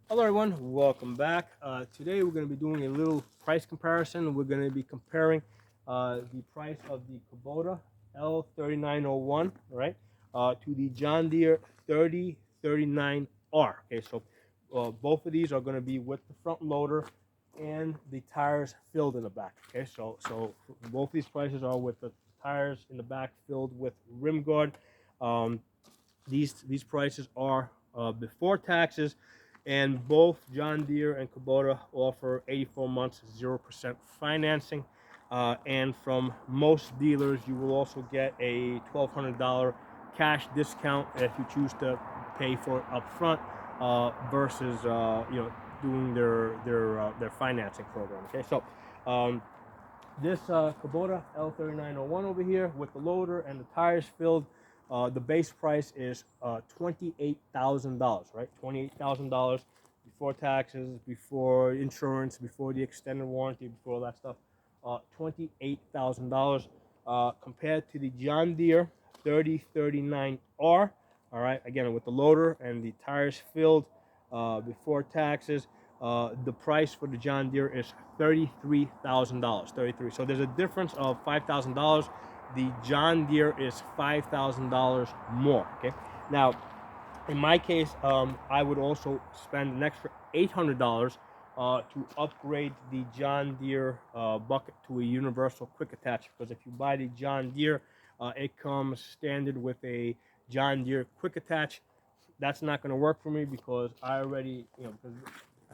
Hello everyone, welcome back. Today we're going to be doing a little price comparison. We're going to be comparing the price of the Kubota L3901, right, to the John Deere 3039R. Okay, so both of these are going to be with the front loader and the tires filled in the back. Okay, so both these prices are with the tires in the back filled with rim guard. Um, these prices are before taxes, and both John Deere and Kubota offer 84 months 0% financing. And from most dealers, you will also get a $1,200 cash discount if you choose to pay for it up front versus doing their financing program. Okay, so this Kubota L3901 over here with the loader and the tires filled, the base price is $28,000, right? $28,000 before taxes, before insurance, before the extended warranty, before all that stuff. $28,000 compared to the John Deere 3039R. All right, again with the loader and the tires filled before taxes. The price for the John Deere is $33,000. 33. So there's a difference of $5,000. The John Deere is $5,000 more. Okay. Now, in my case, I would also spend an extra $800 to upgrade the John Deere bucket to a universal quick attach. Because if you buy the John Deere, it comes standard with a John Deere quick attach. That's not going to work for me because I already, because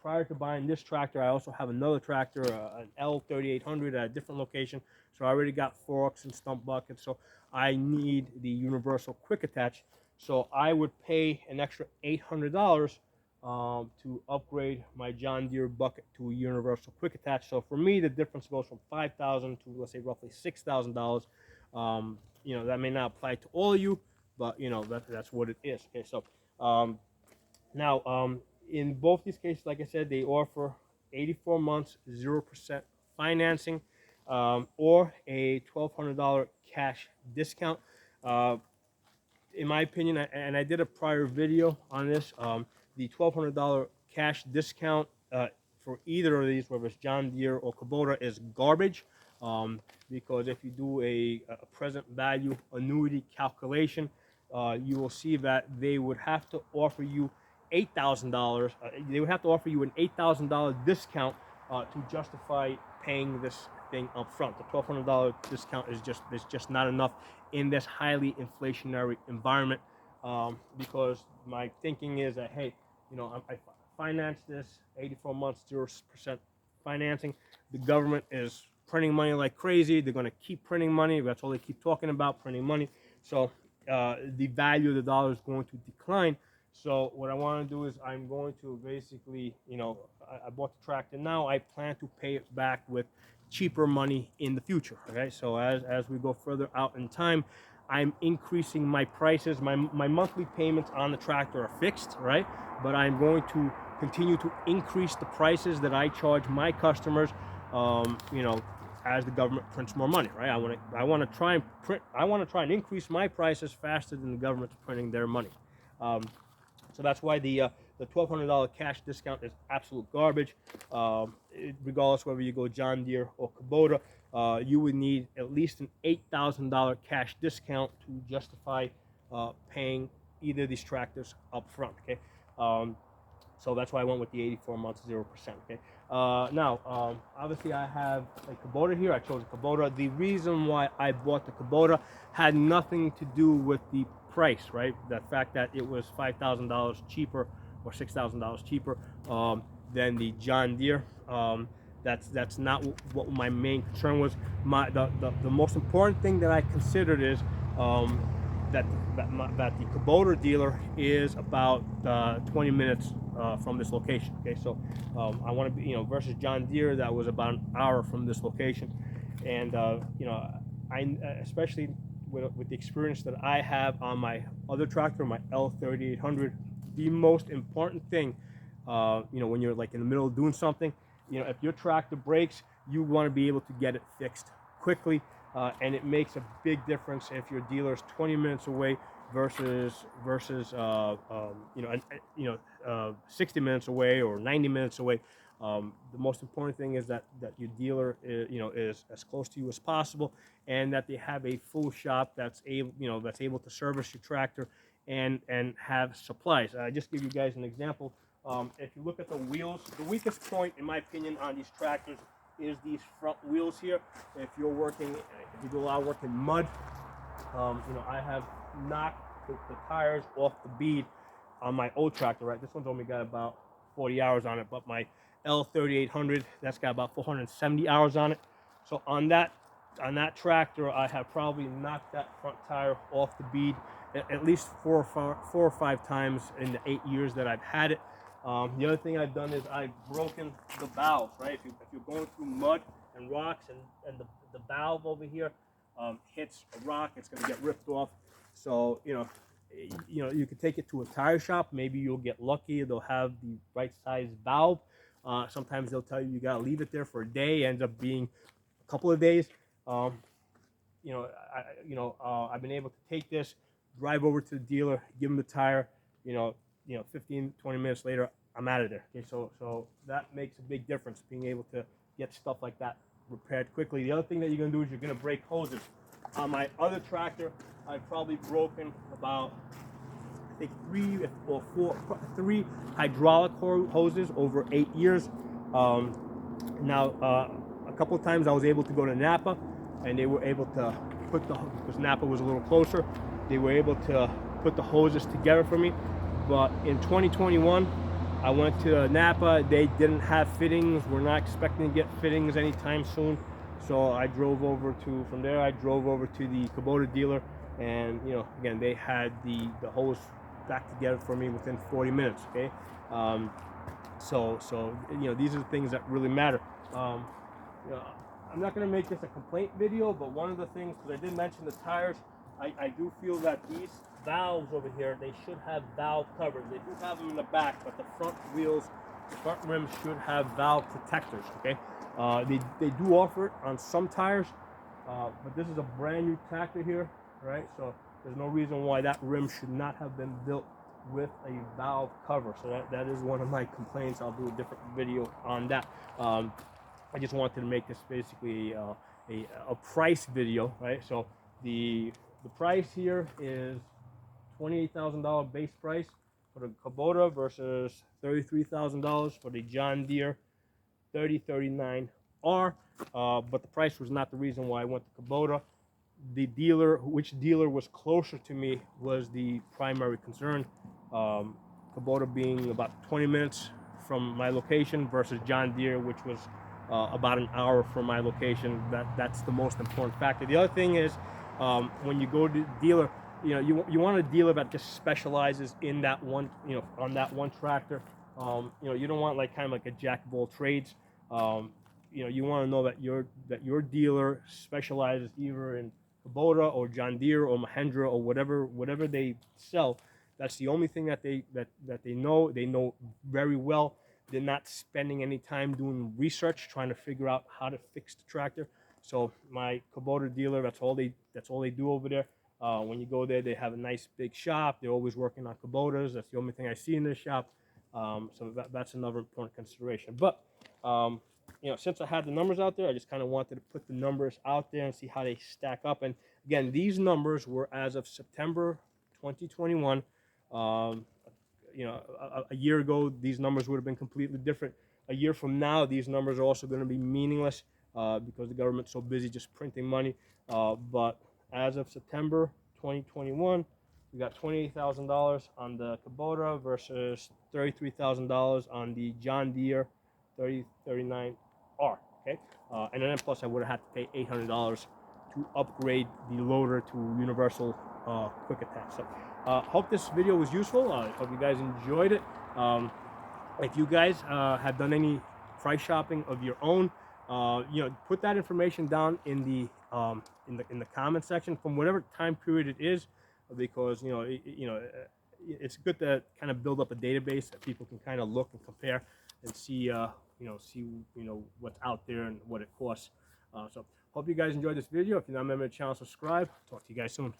prior to buying this tractor, I also have another tractor, an L3800 at a different location. So I already got forks and stump buckets. So I need the universal quick attach. So I would pay an extra $800 to upgrade my John Deere bucket to a universal quick attach. So for me, the difference goes from $5,000 to, let's say, roughly $6,000. That may not apply to all of you, but that's what it is. Okay, so now, in both these cases, like I said, they offer 84 months, 0% financing, or a $1,200 cash discount. Uh, in my opinion, and I did a prior video on this, the $1,200 cash discount for either of these, whether it's John Deere or Kubota, is garbage. Because if you do a present value annuity calculation, you will see that they would have to offer you $8,000. They would have to offer you an $8,000 discount to justify paying this thing up front. The $1,200 discount is just not enough in this highly inflationary environment. Because my thinking is that, hey, I financed this 84 months, 0% financing. The government is printing money like crazy. They're going to keep printing money. That's all they keep talking about, printing money. So the value of the dollar is going to decline. So what I want to do is I'm going to basically, I bought the tractor now. I plan to pay it back with cheaper money in the future. Okay, so as we go further out in time, I'm increasing my prices. My monthly payments on the tractor are fixed, right? But I'm going to continue to increase the prices that I charge my customers. As the government prints more money, right? I want to try and increase my prices faster than the government's printing their money. So that's why the $1,200 cash discount is absolute garbage. Regardless whether you go John Deere or Kubota, you would need at least an $8,000 cash discount to justify paying either of these tractors up front. Okay, so that's why I went with the 84 months 0%. Okay. Now, obviously I have a Kubota here. I chose a Kubota. The reason why I bought the Kubota had nothing to do with the price, right? The fact that it was $5,000 cheaper or $6,000 cheaper than the John Deere. That's not what my main concern was. The most important thing that I considered is that the Kubota dealer is about 20 minutes from this location. Okay, so I want to be, versus John Deere that was about an hour from this location, and I especially with the experience that I have on my other tractor, my L3800, the most important thing, when you're like in the middle of doing something, if your tractor breaks, you want to be able to get it fixed quickly. And it makes a big difference if your dealer is 20 minutes away versus 60 minutes away or 90 minutes away. The most important thing is that your dealer is as close to you as possible, and that they have a full shop that's able to service your tractor and have supplies. I just give you guys an example. If you look at the wheels, the weakest point, in my opinion, on these tractors is these front wheels here. If you do a lot of work in mud, I have knocked the tires off the bead on my old tractor. Right, this one's only got about 40 hours on it, but my L3800, that's got about 470 hours on it. So on that tractor, I have probably knocked that front tire off the bead at least four or five times in the 8 years that I've had it. The other thing I've done is I've broken the valves. Right, if you're going through mud and rocks and the valve over here hits a rock, it's going to get ripped off. So you could take it to a tire shop. Maybe you'll get lucky. They'll have the right size valve. Sometimes they'll tell you got to leave it there for a day. It ends up being a couple of days. I've been able to take this, drive over to the dealer, give them the tire. 15, 20 minutes later, I'm out of there. Okay, so that makes a big difference, being able to get stuff like that repaired quickly. The other thing that you're going to do is you're going to break hoses. On my other tractor, I've probably broken about, I think, 3 hydraulic hoses over 8 years. Now, a couple of times I was able to go to Napa, and they were able to because Napa was a little closer, they were able to put the hoses together for me. But in 2021, I went to Napa. They didn't have fittings. We're not expecting to get fittings anytime soon. So I drove over to the Kubota dealer, and again, they had the hose back together for me within 40 minutes. Okay, so these are the things that really matter. I'm not going to make this a complaint video, but one of the things, because I did mention the tires, I do feel that these valves over here, they should have valve covers. They do have them in the back, but the front wheels, the front rims should have valve protectors. Okay, they do offer it on some tires, but this is a brand new tractor here, right? So there's no reason why that rim should not have been built with a valve cover. So that is one of my complaints. I'll do a different video on that. I just wanted to make this basically a price video, right? So the price here is $28,000 base price for the Kubota versus $33,000 for the John Deere 3039R. But the price was not the reason why I went to Kubota. Which dealer was closer to me was the primary concern. Kubota being about 20 minutes from my location versus John Deere, which was about an hour from my location. That's the most important factor. The other thing is, when you go to the dealer, you want a dealer that just specializes in that one, on that one tractor. You don't want kind of a jack of all trades. You want to know that your dealer specializes either in Kubota or John Deere or Mahindra or whatever they sell. That's the only thing that they know. They know very well. They're not spending any time doing research trying to figure out how to fix the tractor. So my Kubota dealer, that's all they do over there. When you go there, they have a nice big shop. They're always working on Kubotas. That's the only thing I see in their shop. So that's another important consideration. But since I had the numbers out there, I just kind of wanted to put the numbers out there and see how they stack up. And again, these numbers were as of September 2021. A year ago, these numbers would have been completely different. A year from now, these numbers are also going to be meaningless because the government's so busy just printing money. But as of September 2021, we got $28,000 on the Kubota versus $33,000 on the John Deere 3039R. Okay, and then plus I would have had to pay $800 to upgrade the loader to universal quick attach. So hope this video was useful. Hope you guys enjoyed it. If you guys have done any price shopping of your own, put that information down in the comment section from whatever time period it is, because it's good to kind of build up a database that people can kind of look and compare and see what's out there and what it costs. So hope you guys enjoyed this video. If you're not a member of the channel, subscribe. Talk to you guys soon.